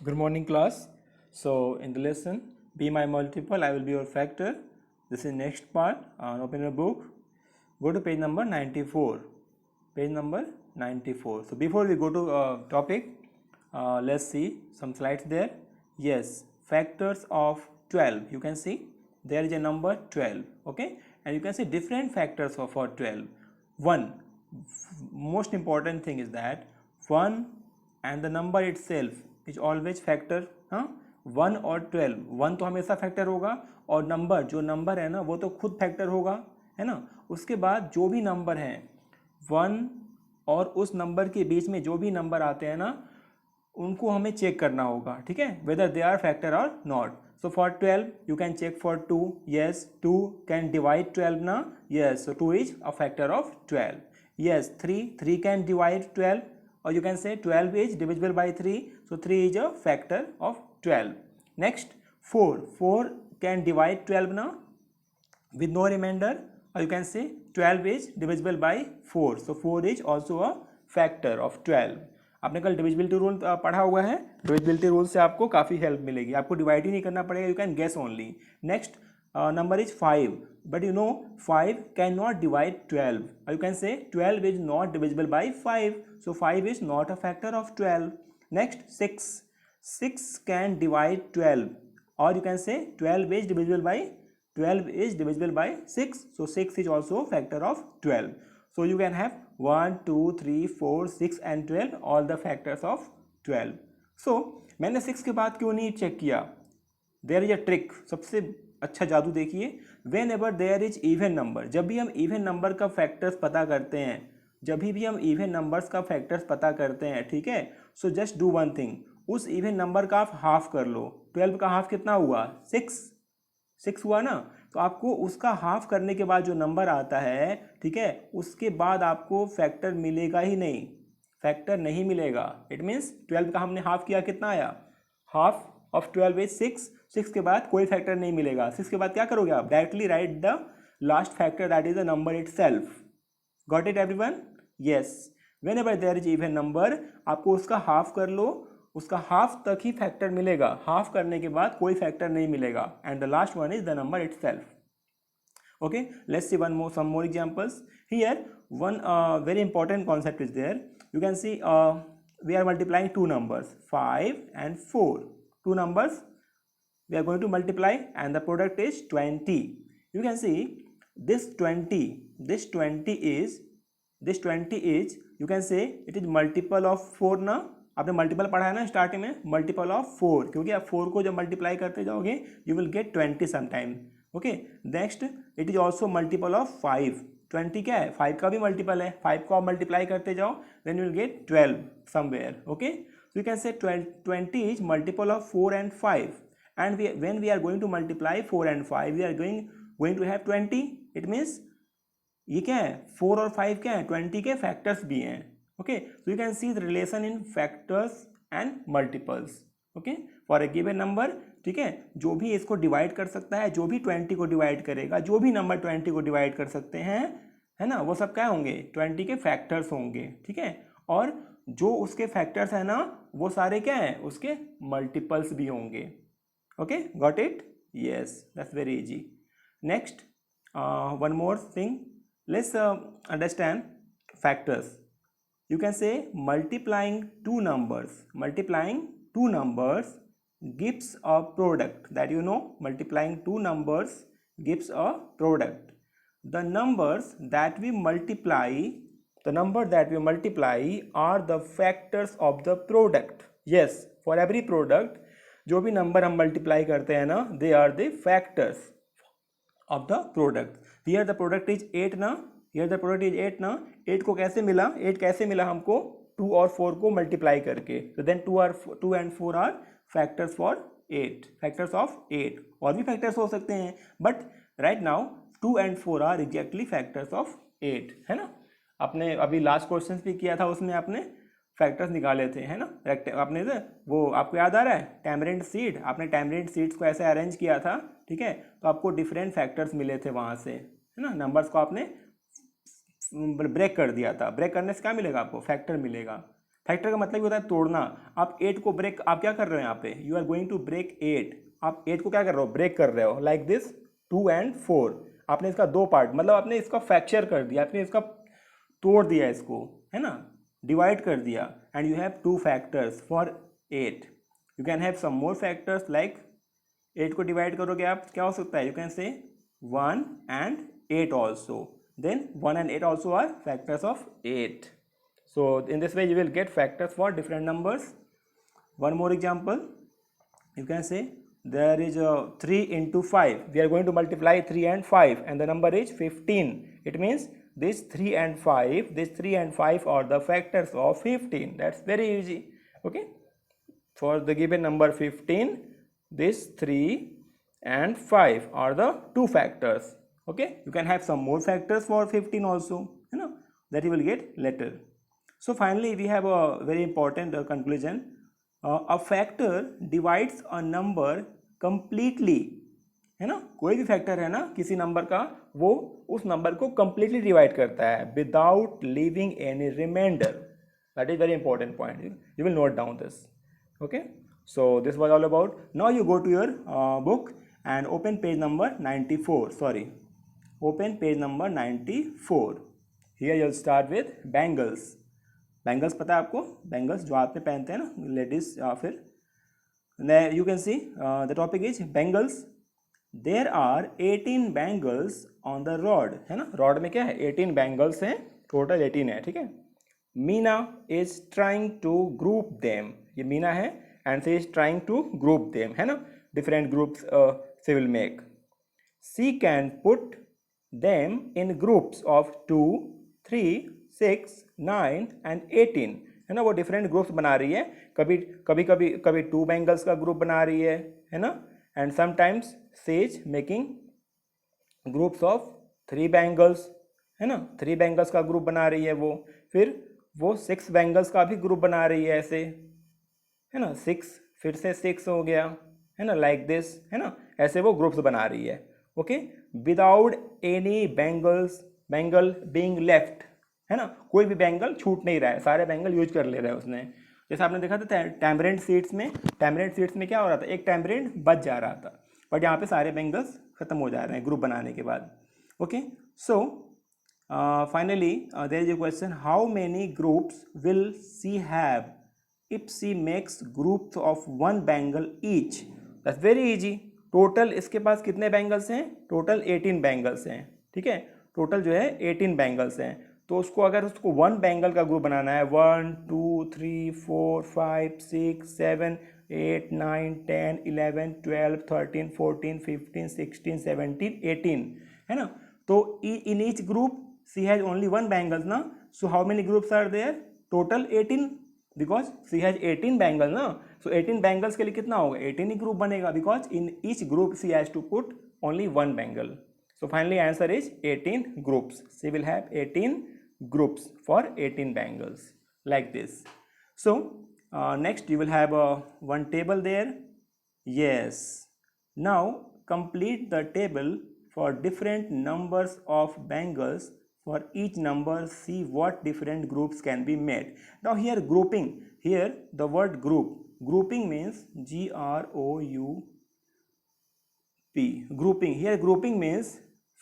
Good morning, class. So, in the lesson, be my multiple, I will be your factor. This is next part. Open your book. Go to page number 94. Page number 94. So, before we go to topic, let's see some slides there. Yes, factors of 12. You can see there is a number 12. Okay, and you can see different factors for 12. 1. Most important thing is that 1 and the number itself is always factor. हाँ, 1 और 12, 1 तो हमेशा factor होगा और number जो number है ना वो तो खुद फैक्टर होगा, है ना। उसके बाद जो भी नंबर हैं 1 और उस नंबर के बीच में जो भी नंबर आते हैं ना उनको हमें चेक करना होगा, ठीक है, वेदर दे आर फैक्टर और not. So for 12 you can check for 2. Yes, 2 can divide 12 na. Yes, so 2 is a factor of 12. Yes, 3 can divide 12, or you can say 12 is divisible by 3, so 3 is a factor of 12. Next, 4 can divide 12 na with no remainder, or you can say 12 is divisible by 4, so 4 is also a factor of 12. आपने कल divisibility rule पढ़ा हुआ है. Divisibility rule से आपको काफ़ी help मिलेगी, आपको डिवाइड ही नहीं करना पड़ेगा, you can guess only. Next number is 5, but you know 5 cannot divide 12, or you can say 12 is not divisible by 5, so 5 is not a factor of 12. Next, 6 can divide 12, or you can say 12 is divisible by 6, so 6 is also a factor of 12. So you can have 1 2 3 4 6 and 12, all the factors of 12. So मैंने 6 के बाद क्यों नहीं check किया? There is a trick. सबसे अच्छा जादू देखिए, whenever there is even number, जब भी हम इवन नंबर का फैक्टर्स पता करते हैं, जब भी हम इवन नंबर्स का फैक्टर्स पता करते हैं, ठीक है, so just do one thing, उस इवन नंबर का आप हाफ कर लो. 12 का हाफ कितना हुआ? 6 हुआ ना. तो आपको उसका हाफ करने के बाद जो नंबर आता है, ठीक है, उसके बाद आपको फैक्टर मिलेगा ही नहीं, फैक्टर नहीं मिलेगा. इट मीन्स 12 का हमने हाफ किया, कितना आया? हाफ ऑफ 12 इज 6 के बाद कोई फैक्टर नहीं मिलेगा. 6 के बाद क्या करोगे आप? Directly write the last factor, that is the number itself. Got it everyone? Yes, whenever there is even number, आपको उसका हाफ कर लो, उसका हाफ तक ही फैक्टर मिलेगा, हाफ करने के बाद कोई फैक्टर नहीं मिलेगा, and the last one is the number it self. Okay, let's see some more examples. Here one very important concept is there. You can see we are multiplying two numbers 5 and 4. Two numbers we are going to multiply and the product is 20. You can see this 20 is you can say it is multiple of 4 ना. आपने multiple पढ़ा है ना starting में, multiple of 4, क्योंकि आप 4 को जब मल्टीप्लाई करते जाओगे you will gate 20 sometime. Okay, next it is also multiple of 5. 20 क्या है? 5 का भी मल्टीपल है, 5 को आप मल्टीप्लाई करते जाओ then you will get 12 somewhere. Okay, so you can say 20 is multiple of 4 and 5, and when we are going to multiply 4 and 5 we are going to have 20. It means ये क्या है? 4 और 5 क्या है? 20 के फैक्टर्स भी हैं. Okay, so you can see the relation in factors and multiples. Okay, for a given number, ठीक है, जो भी इसको डिवाइड कर सकता है, जो भी 20 को डिवाइड करेगा, जो भी नंबर 20 को डिवाइड कर सकते हैं, है ना, वो सब क्या होंगे? 20 के फैक्टर्स होंगे, ठीक है, और जो उसके फैक्टर्स है ना वो सारे क्या हैं? उसके मल्टीपल्स भी होंगे. Okay, got it? Yes, that's very easy. Next, one more thing, let's understand factors. You can say multiplying two numbers gives a product, that you know, multiplying two numbers gives a product. The numbers that we multiply are the factors of the product. Yes, for every product जो भी number हम multiply करते हैं ना, they are the factors of the product. Here the product is 8 ना, here the product is 8 ना. 8 को कैसे मिला? 8 कैसे मिला हमको? 2 और 4 को मल्टीप्लाई करके. So then 2 and 4 are factors for 8, factors of 8. और भी फैक्टर्स हो सकते हैं, but right now 2 and 4 are exactly factors of 8, है ना. आपने अभी लास्ट क्वेश्चन भी किया था, उसमें आपने फैक्टर्स निकाले थे, है ना. आपने वो आपको याद आ रहा है? टैमरिंड सीड, आपने टैमरिंड सीड्स को ऐसे अरेंज किया था, ठीक है, तो आपको डिफरेंट फैक्टर्स मिले थे वहाँ से, है ना. नंबर्स को आपने ब्रेक कर दिया था, ब्रेक करने से क्या मिलेगा आपको? फैक्टर मिलेगा. फैक्टर का मतलब ही होता है तोड़ना। आप 8 को ब्रेक, आप क्या कर रहे हो यहाँ पे, you are going to break 8, आप 8 को क्या कर रहे हो, ब्रेक कर रहे हो, लाइक दिस 2 and 4, आपने इसका दो पार्ट, मतलब आपने इसका फ्रैक्चर कर दिया, आपने इसका तोड़ दिया इसको, है ना, डिवाइड कर दिया, and you have 2 factors for 8। You can have some more factors like 8 को डिवाइड करोगे आप, क्या हो सकता है, you can say 1 and 8 also, then 1 and 8 also are factors of 8. So in this way you will get factors for different numbers. One more example, you can say there is a 3 into 5, we are going to multiply 3 and 5 and the number is 15. It means this 3 and 5 are the factors of 15. That's very easy. Okay, for the given number 15, this 3 and 5 are the two factors. Okay, you can have some more factors for 15 also, you know, that you will get later. So finally we have a very important conclusion. A factor divides a number completely, है ना, कोई भी factor है ना किसी number का, वो उस नंबर को completely डिवाइड करता है without leaving any remainder. That is very important point. You will note down this. Okay, so this was all about. Now you go to your book and open page number 94. Sorry, open page number 94. Here you'll start with bangles. Bangles पता है आपको, bangles जो हाथ में पहनते हैं ना ladies, या फिर you can see the topic is bangles. There are 18 bangles on the rod, है ना, rod में क्या है, 18 bangles हैं, total 18 है, ठीक है. Meena is trying to group them. ये मीना है and she is trying to group them, है ना, different groups she will make. She can put them in groups of 2, 3, 6, 9 and 18, है ना, वो different groups बना रही है, कभी 2 bangles का group बना रही है ना, and sometimes she is making groups of 3 bangles, है ना, 3 bangles का group बना रही है वो, फिर वो 6 bangles का भी group बना रही है ऐसे, है ना, 6 फिर से 6 हो गया, है ना, लाइक दिस, है ना, ऐसे वो ग्रुप्स बना रही है. Okay, without any bangle being left, है ना, कोई भी बैंगल छूट नहीं रहा है, सारे बैंगल यूज कर ले रहा है उसने. जैसे आपने देखा था टैमरेंट सीड्स में क्या हो रहा था, एक टैमरेंट बच जा रहा था, बट यहाँ पे सारे बैंगल्स खत्म हो जा रहे हैं ग्रुप बनाने के बाद. Okay, so finally there is a question, how many groups will she have if she makes groups of 1 bangle each? That's very easy. Total इसके पास कितने बैंगल्स हैं, टोटल 18 बैंगल्स हैं, ठीक है, टोटल जो है 18 बैंगल्स हैं. तो उसको 1 बैंगल का ग्रुप बनाना है, 1 2 3 4 5 6 7 8 9 10 11 12 13 14 15 16 17 18, है ना. तो in each group she has only 1 bangles ना, so how many groups are there, total 18, because she has 18 bangles ना, so 18 bangles के लिए कितना होगा, 18 ही ग्रुप बनेगा, because in each group she has to put only 1 bangle. So finally answer is 18 groups. She will have 18 groups for 18 bangles like this. So next you will have one table there. Yes, now complete the table for different numbers of bangles. For each number, see what different groups can be made. Now here grouping, here the word grouping means GROUP. Grouping, here grouping means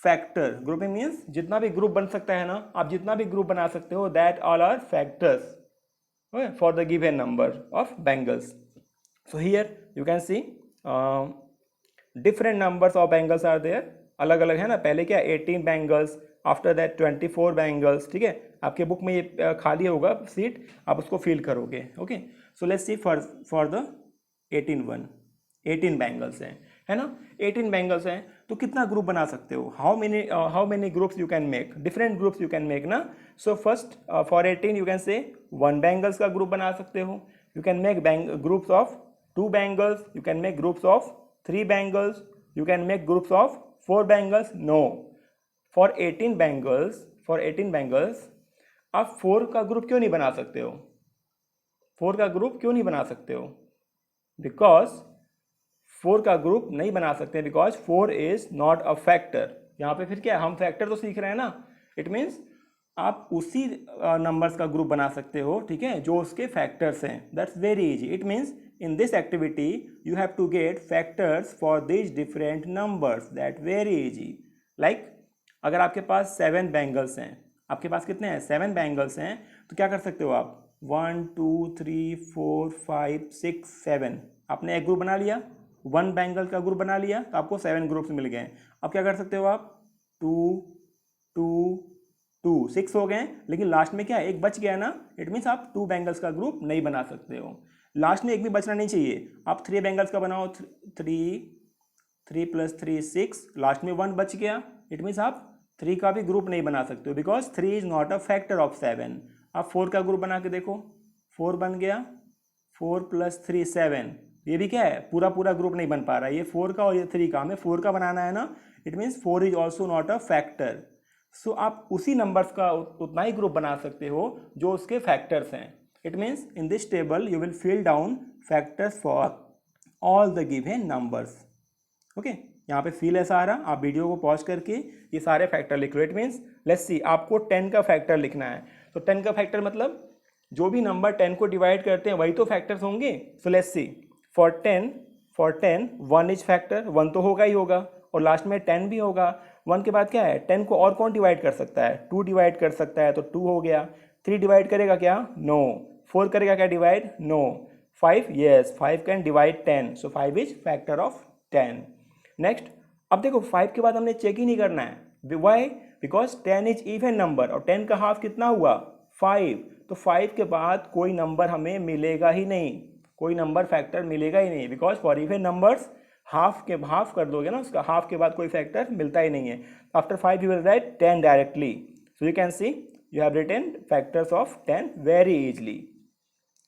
factor. Grouping means जितना भी group बन सकता है ना, आप जितना भी group बना सकते हो, that all are factors, okay, for the given number of bangles. So here you can see different numbers of bangles are there. अलग अलग है ना, पहले क्या 18 bangles, आफ्टर दैट 24 बैंगल्स, ठीक है, आपके बुक में ये खाली होगा सीट, आप उसको फिल करोगे. Okay, so let's see for the 18 bangles हैं, है ना, 18 बैंगल्स हैं, तो कितना ग्रुप बना सकते हो, how many groups you can make, different groups you can make ना. So first for 18 you can say 1 bangles का ग्रुप बना सकते हो, you can make groups of 2 bangles, you can make groups of 3 bangles, you can make groups of 4 bangles. No, for 18 bangles आप 4 का group क्यों नहीं बना सकते हो, 4 का ग्रुप क्यों नहीं बना सकते हो, बिकॉज 4 का ग्रुप नहीं बना सकते, because 4 is not a factor. यहाँ पे फिर क्या, हम फैक्टर तो सीख रहे हैं ना, इट मीन्स आप उसी नंबर्स का ग्रुप बना सकते हो, ठीक है, जो उसके फैक्टर्स हैं. That's very easy. It means in this activity you have to get factors for these different numbers. that very easy. like अगर आपके पास 7 बैंगल्स हैं, आपके पास कितने हैं, 7 बैंगल्स हैं, तो क्या कर सकते हो आप, 1 2 3 4 5 6 7, आपने एक ग्रुप बना लिया, 1 बैंगल का ग्रुप बना लिया, तो आपको 7 ग्रुप्स मिल गए. अब क्या कर सकते हो आप, 2 2 2 6 हो गए, लेकिन लास्ट में क्या एक बच गया ना, इट मीन्स आप 2 बैंगल्स का ग्रुप नहीं बना सकते हो. लास्ट में एक भी बचना नहीं चाहिए. आप 3 बैंगल्स का बनाओ, 3 + 3 6, लास्ट में 1 बच गया, इट मीन्स आप 3 का भी ग्रुप नहीं बना सकते हो, because 3 is not a factor of 7. आप 4 का ग्रुप बना के देखो, 4 बन गया, 4 + 3 7, ये भी क्या है, पूरा पूरा ग्रुप नहीं बन पा रहा है, ये 4 का और ये 3 का, हमें 4 का बनाना है ना, it means 4 is also not a factor. So आप उसी नंबर्स का उतना ही ग्रुप बना सकते हो जो उसके फैक्टर्स हैं. It means in this table you will fill down factors for all the given numbers. Okay, यहाँ पे fill है सारा. आप वीडियो को पॉज करके ये सारे फैक्टर लिख लो. इट मीन्स लेट्स सी, आपको 10 का फैक्टर लिखना है, तो 10 का फैक्टर मतलब जो भी नंबर 10 को डिवाइड करते हैं वही तो फैक्टर्स होंगे. So let's see, for 10 1 is factor, 1 तो होगा ही होगा, और लास्ट में 10 भी होगा. 1 के बाद क्या है, 10 को और कौन डिवाइड कर सकता है, 2 डिवाइड कर सकता है, तो 2 हो गया. 3 डिवाइड करेगा क्या, नो. 4 करेगा क्या divide, no. 5, yes, 5 can divide 10, so 5 is factor of 10. Next, अब देखो 5 के बाद हमने चेक ही नहीं करना है. Why, because 10 is even number, और 10 का हाफ कितना हुआ, 5. तो 5 के बाद कोई नंबर हमें मिलेगा ही नहीं, कोई नंबर फैक्टर मिलेगा ही नहीं, because for even numbers half कर दोगे ना उसका, हाफ के बाद कोई फैक्टर मिलता ही नहीं है. After 5 you will write 10 directly. So you can see you have written factors of 10 very easily.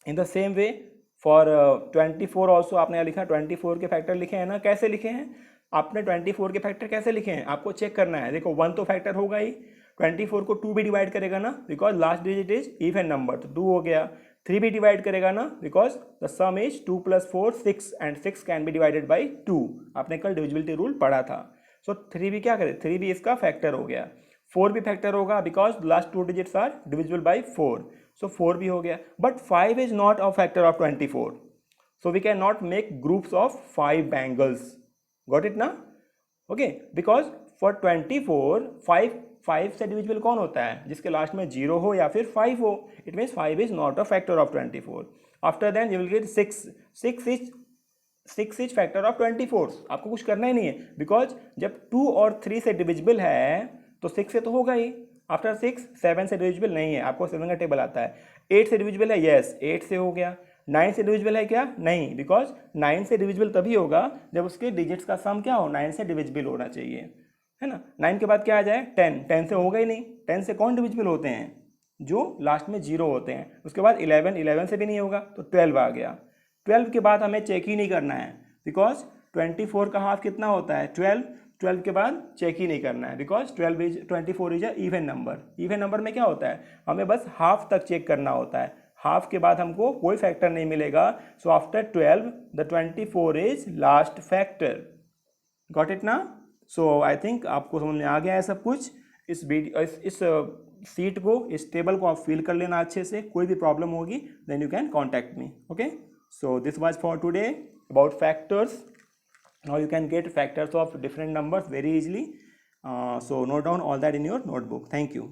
In the same way for 24 also आपने लिखा, 24 के फैक्टर लिखे हैं ना, कैसे लिखे हैं आपने, 24 के फैक्टर कैसे लिखे हैं आपको चेक करना है. देखो 1 तो फैक्टर होगा ही, 24 को 2 भी डिवाइड करेगा ना, because last digit is even number, तो 2 हो गया. 3 भी डिवाइड करेगा ना, because the some is 2 + 4 6, and 6 can be divided by 2. आपने कल डिविजिबिलिटी रूल पढ़ा था. सो 3 भी क्या करे, 3 भी इसका फैक्टर हो गया. 4 भी फैक्टर होगा, because last 2 digits are divisible by 4, so 4 भी हो गया. But 5 is not a factor of 24, so we can not make groups of 5 bangles. Got it ना, ओके, बिकॉज फॉर 24 5 से डिविजिबल कौन होता है, जिसके लास्ट में 0 हो या फिर 5 हो. It means 5 is not a factor of 24. After then you will get 6 is factor of 24. आपको कुछ करना ही नहीं है, बिकॉज जब 2 और 3 से डिविजिबल है तो 6 से तो होगा ही. आफ्टर 6 7 से डिविजिबल नहीं है, आपको 7 का टेबल आता है. 8 से डिविजिबल है, येस, 8 से हो गया. 9 से डिविजिबल है क्या, नहीं, बिकॉज 9 से डिविजिबल तभी होगा जब उसके डिजिट्स का सम क्या हो, 9 से डिविजिबल होना चाहिए, है ना. 9 के बाद क्या आ जाए, 10 से होगा ही नहीं. 10 से कौन डिविजिबल होते हैं, जो लास्ट में 0 होते हैं. उसके बाद 11 से भी नहीं होगा, तो 12 आ गया. 12 के बाद हमें चेक ही नहीं करना है, बिकॉज 24 का हाफ कितना होता है, 12 के बाद चेक ही नहीं करना है, because 24 is a even number. Even number में क्या होता है, हमें बस हाफ तक चेक करना होता है, हाफ के बाद हमको कोई फैक्टर नहीं मिलेगा. So after 12 the 24 is last factor. Got it ना. सो आई थिंक आपको समझ में आ गया है सब कुछ. इस वीडियो इस सीट को, इस टेबल को आप फिल कर लेना अच्छे से. कोई भी प्रॉब्लम होगी then you can contact me. Okay, so this was for today about factors. Now you can get factors of different numbers very easily. So note down all that in your notebook. Thank you.